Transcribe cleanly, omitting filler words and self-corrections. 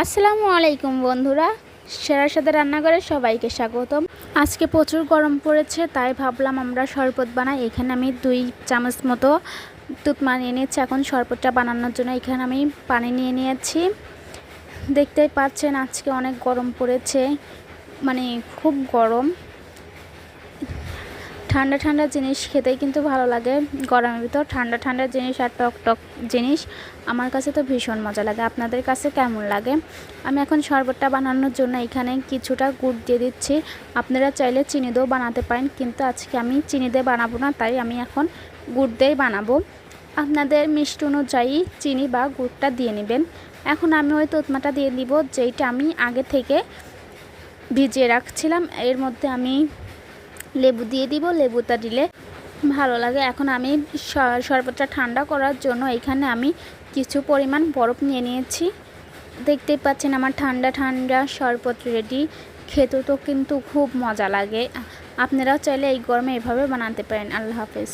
আসসালামু আলাইকুম বন্ধুরা, সেরার সাথে রান্নাঘরে সবাইকে স্বাগতম। আজকে প্রচুর গরম পড়েছে, তাই ভাবলাম আমরা শরবত বানাই। এখানে আমি 2 চামচ মতো দুধ নিয়ে নিয়েছি। এখন শরবতটা বানানোর জন্য এখানে আমি পানি নিয়ে নিয়েছি। দেখতেই পাচ্ছেন আজকে অনেক গরম পড়েছে, মানে খুব গরম। ঠান্ডা ঠান্ডা জিনিস খেতেই কিন্তু ভালো লাগে। গরমের ভিতর ঠান্ডা ঠান্ডা জিনিস আর টক টক জিনিস আমার কাছে তো ভীষণ মজা লাগে। আপনাদের কাছে কেমন লাগে? আমি এখন শরবতটা বানানোর জন্য এখানে কিছুটা গুড় দিয়ে দিচ্ছি। আপনারা চাইলে চিনি দিয়েও বানাতে পারেন, কিন্তু আজকে আমি চিনি দিয়ে বানাবো না, তাই আমি এখন গুড় দিয়েই বানাবো। আপনাদের মিষ্টি অনুযায়ী চিনি বা গুড়টা দিয়ে নেবেন। এখন আমি ওই তোতমাটা দিয়ে দিব, যেইটা আমি আগে থেকে ভিজিয়ে রাখছিলাম। এর মধ্যে আমি লেবু দিয়ে দিব, লেবুটা দিলে ভালো লাগে। এখন আমি শরবতটা ঠান্ডা করার জন্য এখানে আমি কিছু পরিমাণ বরফ নিয়ে নিয়েছি। দেখতেই পাচ্ছেন আমার ঠান্ডা ঠান্ডা শরবত রেডি। খেতে তো কিন্তু খুব মজা লাগে। আপনারাও চাইলে এই গরমে এভাবে বানাতে পারেন। আল্লাহ হাফেজ।